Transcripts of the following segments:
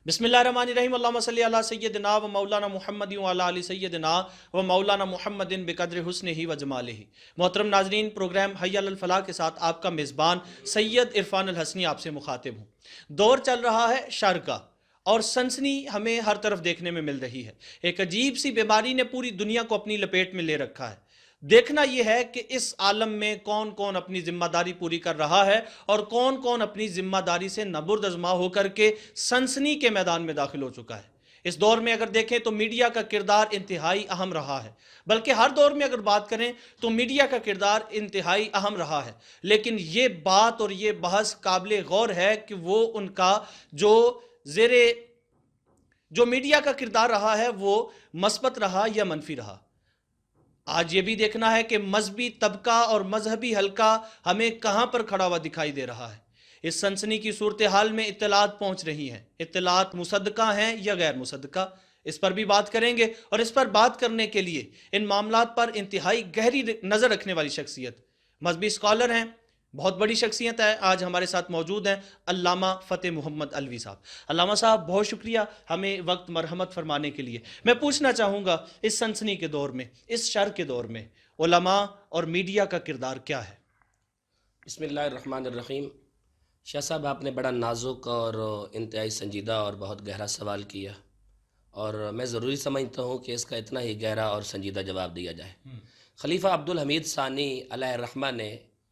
बिस्मिल्लाहिर्रहमानिर्रहीम अल्लाहुम्मा सल्ली अला सय्यदिना व मौलाना मुहम्मद व अला आलि सय्यदिना व मौलाना मुहम्मदिन बिक़द्रि हुस्निही व जमालिही। मोहतरम नाज़रीन, प्रोग्राम हय्या अलल फलाह के साथ आपका मेज़बान सैयद इरफान अल हसनी आपसे मुखातिब हूँ। दौर चल रहा है शर का और सनसनी हमें हर तरफ देखने में मिल रही है। एक अजीब सी बीमारी ने पूरी दुनिया को अपनी लपेट में ले रखा है। देखना यह है कि इस आलम में कौन कौन अपनी जिम्मेदारी पूरी कर रहा है और कौन कौन अपनी जिम्मेदारी से नबुर्दअज़मा होकर के सनसनी के मैदान में दाखिल हो चुका है। इस दौर में अगर देखें तो मीडिया का किरदार इंतहाई अहम रहा है, बल्कि हर दौर में अगर बात करें तो मीडिया का किरदार इंतहाई अहम रहा है। लेकिन ये बात और ये बहस काबिल गौर है कि वो उनका जो मीडिया का किरदार रहा है वो मस्बत रहा या मनफी रहा। आज ये भी देखना है कि मजहबी तबका और मजहबी हल्का हमें कहां पर खड़ा हुआ दिखाई दे रहा है। इस सनसनी की सूरत हाल में इत्तलात पहुंच रही हैं। इत्तलात मुसद्दका हैं या गैर मुसद्दका, इस पर भी बात करेंगे। और इस पर बात करने के लिए इन मामलात पर इंतहाई गहरी नज़र रखने वाली शख्सियत, मजहबी स्कॉलर हैं, बहुत बड़ी शख्सियत है, आज हमारे साथ मौजूद हैं अल्लामा फ़तेह मोहम्मद अलवी साहब। अल्लामा साहब, बहुत शुक्रिया हमें वक्त मरहमत फरमाने के लिए। मैं पूछना चाहूँगा, इस सनसनी के दौर में, इस शर के दौर में उलमा और मीडिया का किरदार क्या है? बिस्मिल्लाहिर्रहमानिर्रहीम। शाह साहब, आपने बड़ा नाजुक और इंतहाई संजीदा और बहुत गहरा सवाल किया, और मैं ज़रूरी समझता हूँ कि इसका इतना ही गहरा और संजीदा जवाब दिया जाए। खलीफा अब्दुल हमीद सानी अलैहिर्रहमा ने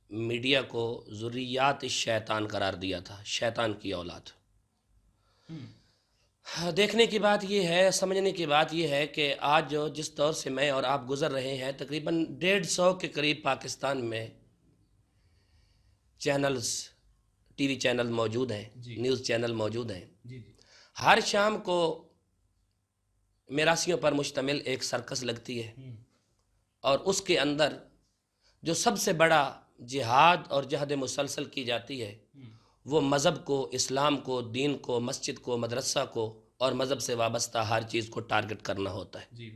मीडिया को ज़ुर्रियात शैतान करार दिया था, शैतान की औलाद। देखने की बात यह है, समझने की बात यह है कि आज जिस दौर से मैं और आप गुज़र रहे हैं, तकरीबन 150 के करीब पाकिस्तान में चैनल्स, टीवी चैनल मौजूद हैं, न्यूज़ चैनल मौजूद हैं। हर शाम को मिरासियों पर मुश्तमिल एक सर्कस लगती है, और उसके अंदर जो सबसे बड़ा जिहाद और जहद मुसलसल की जाती है वो मज़हब को, इस्लाम को, दीन को, मस्जिद को, मदरसा को और मज़हब से वाबस्ता हर चीज़ को टारगेट करना होता है।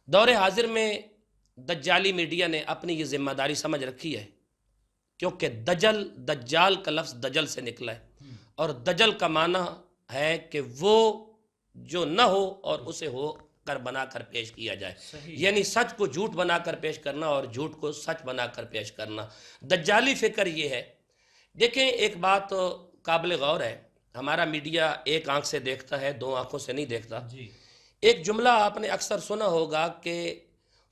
दौरे हाजिर में दज्जाली मीडिया ने अपनी ये ज़िम्मेदारी समझ रखी है, क्योंकि दज्जाल का लफ्ज़ दजल से निकला है, और दजल का माना है कि वो जो न हो और उसे हो कर बना कर पेश किया जाए, यानी सच को झूठ बनाकर पेश करना और झूठ को सच बनाकर पेश करना। दज्जाली फिक्र ये है। देखें, एक बात काबिल गौर है, हमारा मीडिया एक आंख से देखता है, दो आंखों से नहीं देखता। एक जुमला आपने अक्सर सुना होगा कि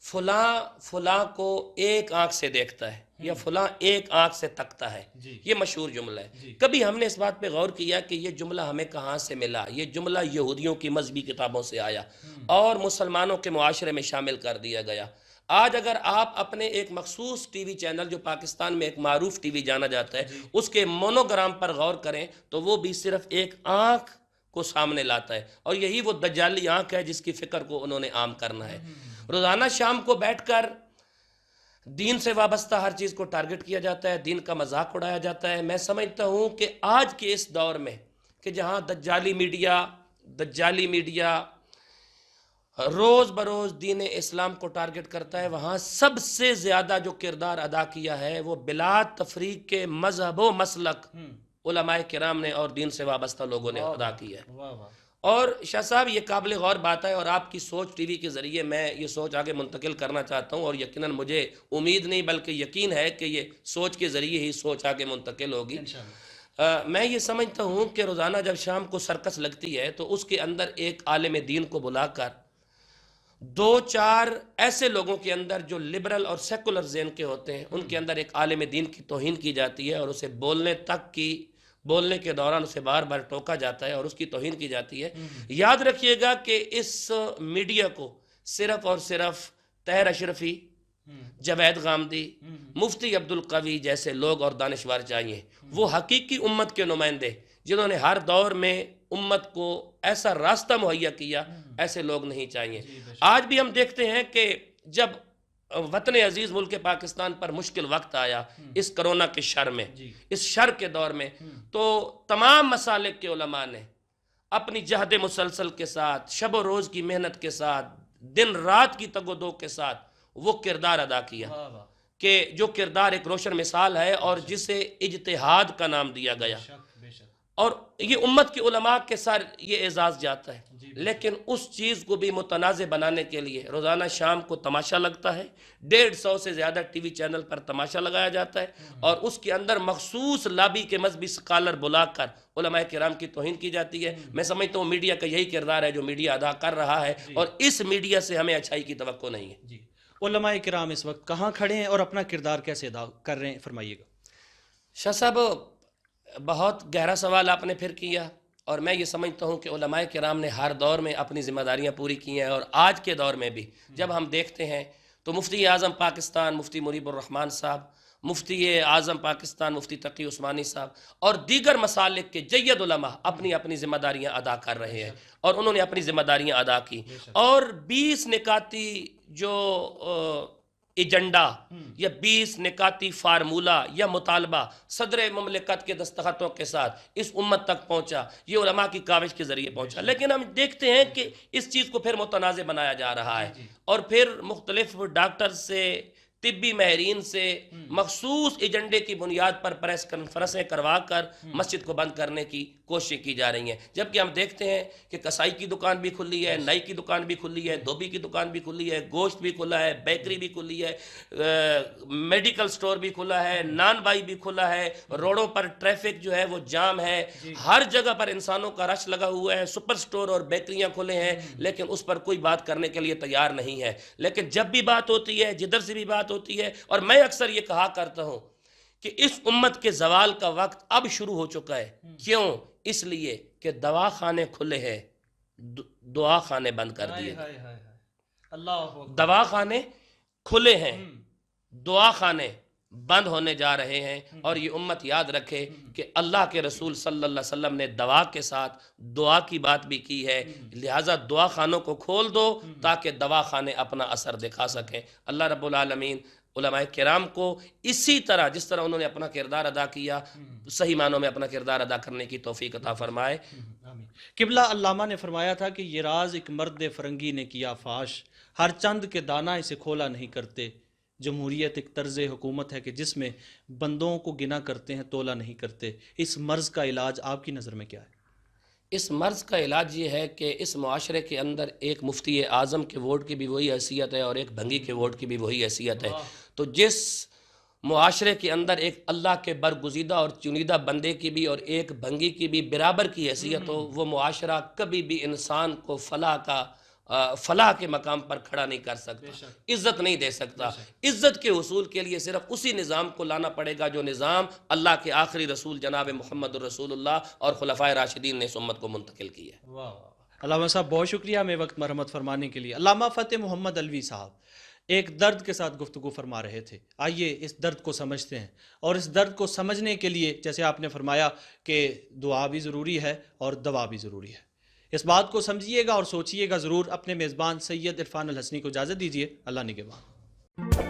फलां को एक आंख से देखता है या फलां एक आंख से तकता है। ये मशहूर जुमला है। कभी हमने इस बात पे गौर किया कि ये जुमला हमें कहाँ से मिला? ये जुमला यहूदियों की मजहबी किताबों से आया और मुसलमानों के मुआशरे में शामिल कर दिया गया। आज अगर आप अपने एक मखसूस टीवी चैनल, जो पाकिस्तान में एक मारूफ टीवी जाना जाता है, उसके मोनोग्राम पर गौर करें तो वो भी सिर्फ एक आंख को सामने लाता है, और यही वो दज्जाली आंख है जिसकी फिक्र को उन्होंने आम करना है। रोज़ाना शाम को बैठकर दीन से वाबस्ता हर चीज़ को टारगेट किया जाता है, दीन का मजाक उड़ाया जाता है। मैं समझता हूँ कि आज के इस दौर में कि जहाँ दज्जाली मीडिया रोज़ बरोज़ दीन इस्लाम को टारगेट करता है, वहाँ सबसे ज़्यादा जो किरदार अदा किया है वो बिला तफरीक के मजहब व मसलक उलमाए किराम ने और दीन से वाबस्ता लोगों ने अदा किया है। और शाह साहब, ये काबिल गौर बात है, और आपकी सोच टीवी के ज़रिए मैं ये सोच आगे मुंतकिल करना चाहता हूँ, और यकीनन मुझे उम्मीद नहीं बल्कि यकीन है कि ये सोच के ज़रिए ही सोच आगे मुंतकिल होगी। मैं ये समझता हूँ कि रोज़ाना जब शाम को सर्कस लगती है तो उसके अंदर एक आलिम दीन को बुलाकर दो चार ऐसे लोगों के अंदर जो लिबरल और सेकुलर ज़हन के होते हैं, उनके अंदर एक आलिम दीन की तौहीन की जाती है, और उसे बोलने के दौरान उसे बार बार टोका जाता है और उसकी तौहीन की जाती है। याद रखिएगा कि इस मीडिया को सिर्फ और सिर्फ तहर अशरफी, जवेद गामदी, मुफ्ती अब्दुल कवी जैसे लोग और दानिशवर चाहिए। वो हकीकी उम्मत के नुमाइंदे जिन्होंने हर दौर में उम्मत को ऐसा रास्ता मुहैया किया, ऐसे लोग नहीं चाहिए। आज भी हम देखते हैं कि जब वतन अजीज मुल्क पाकिस्तान पर मुश्किल वक्त आया इस कोरोना के शर में, इस शर के दौर में, तो तमाम मसालिक के उलमा ने अपनी जहद मुसलसल के साथ, शब व रोज़ की मेहनत के साथ, दिन रात की तगोदो के साथ वो किरदार अदा किया कि जो किरदार एक रोशन मिसाल है और जिसे इज्तिहाद का नाम दिया गया। اور یہ امت کی علماء کے سر یہ اعزاز جاتا ہے، لیکن اس چیز کو بھی متنازع بنانے کے لیے روزانہ شام کو تماشا لگتا ہے، 150 سے زیادہ ٹی وی چینل پر تماشا لگایا جاتا ہے، اور اس کے اندر مخصوص لابی کے مذہبی اسکالر بلا کر علماء کرام کی توہین کی جاتی ہے۔ میں سمجھتا ہوں میڈیا کا یہی کردار ہے جو میڈیا ادا کر رہا ہے، اور اس میڈیا سے ہمیں اچھائی کی توقع نہیں ہے۔ جی، علماء کرام اس وقت کہاں کھڑے ہیں اور اپنا کردار کیسے ادا کر رہے ہیں، فرمائیے گا۔ شاہ صاحب، بہت گہرا سوال آپ نے پھر کیا، اور میں یہ سمجھتا ہوں کہ علماء کرام نے ہر دور میں اپنی ذمہ داریاں پوری کی ہیں، اور آج کے دور میں بھی جب ہم دیکھتے ہیں تو مفتی اعظم پاکستان مفتی منیب الرحمان صاحب، مفتی اعظم پاکستان مفتی تقی عثمانی صاحب اور دیگر مسالک کے جید علماء اپنی اپنی ذمہ داریاں ادا کر رہے ہیں، اور انہوں نے اپنی ذمہ داریاں ادا کی، اور 20 نکاتی جو ایجنڈا یا 20 نکاتی فارمولہ یا مطالبہ صدر مملکت کے دستخطوں کے ساتھ اس امت تک پہنچا، یہ علماء کی کاوش کے ذریعے پہنچا، لیکن ہم دیکھتے ہیں کہ اس چیز کو پھر متنازع بنایا جا رہا ہے، اور پھر مختلف ڈاکٹر سے، طبی ماہرین سے مخصوص ایجنڈے کی بنیاد پر پریس کانفرنسیں کروا کر مسجد کو بند کرنے کی کوششیں کی جا رہی ہیں، جبکہ ہم دیکھتے ہیں کہ کسائی کی دکان بھی کھلی ہے، نائی کی دکان بھی کھلی ہے، دھوبی کی دکان بھی کھلی ہے، گوشت بھی کھلا ہے، بیکری بھی کھلی ہے، میڈیکل سٹور بھی کھلا ہے، نان بائی بھی کھلا ہے، روڈوں پر ٹریفک جو ہے وہ جام ہے، ہر جگہ پر انسانوں کا رش لگا ہوا ہے، سپر سٹور اور بیکریاں کھلے ہیں، لیکن اس پر کوئی بات کرنے کے لیے تیار نہیں ہے۔ لیکن جب بھی بات ہوتی ہے، جدھر سے بھی بات ہوتی ہے، اور میں اکثر یہ کہا کرتا ہوں کہ اس امت کے زوال کا وقت اب شروع ہو چکا ہے۔ کیوں؟ اس لیے کہ دوا خانے کھلے ہیں، دعا خانے بند کر دیے گئے۔ دوا خانے کھلے ہیں، دعا خانے بند ہونے جا رہے ہیں، اور یہ امت یاد رکھے کہ اللہ کے رسول صلی اللہ علیہ وسلم نے دوا کے ساتھ دعا کی بات بھی کی ہے، لہٰذا دعا خانوں کو کھول دو تاکہ دوا خانے اپنا اثر دکھا سکیں۔ اللہ رب العالمین علماء کرام کو اسی طرح جس طرح انہوں نے اپنا کردار ادا کیا، صحیح معنوں میں اپنا کردار ادا کرنے کی توفیق عطا فرمائے۔ قبلہ علامہ نے فرمایا تھا کہ یہ راز ایک مرد فرنگی نے کیا فاش، ہر چند کے دانہ اسے کھولا نہیں کرتے۔ جمہوریت ایک طرز حکومت ہے کہ جس میں بندوں کو گنا کرتے ہیں، تولا نہیں کرتے۔ اس مرض کا علاج آپ کی نظر میں کیا ہے؟ اس مرض کا علاج یہ ہے کہ اس معاشرے کے اندر ایک مفتی اعظم کے ووٹ کی بھی وہی حیثیت ہے، اور ایک بھنگی کے ووٹ کی بھی وہی حیثیت ہے۔ تو جس معاشرے کے اندر ایک اللہ کے برگزیدہ اور چنیدہ بندے کی بھی اور ایک بھنگی کی بھی برابر کی حیثیت ہو، وہ معاشرہ کبھی بھی انسان کو فلاح کے مقام پر کھڑا نہیں کر سکتا، عزت نہیں دے سکتا۔ عزت کے حصول کے لیے صرف اسی نظام کو لانا پڑے گا جو نظام اللہ کے آخری رسول جناب محمد الرسول اللہ اور خلفائے راشدین نے اس امت کو منتقل کی ہے۔ علامہ صاحب بہت شکریہ ہمیں وقت مرحمت فرمانے کے لیے۔ علامہ فتح محمد علوی صاحب ایک درد کے ساتھ گفتگو فرما رہے تھے، آئیے اس درد کو سمجھتے ہیں، اور اس درد کو سمجھنے کے لیے جیسے آپ نے فرمایا کہ دعا بھی ضروری ہے اور دوا بھی ضروری ہے، اس بات کو سمجھیے گا اور سوچیے گا ضرور۔ اپنے میزبان سید عرفان الحسنی کو اجازت دیجیے، اللہ نگہبان۔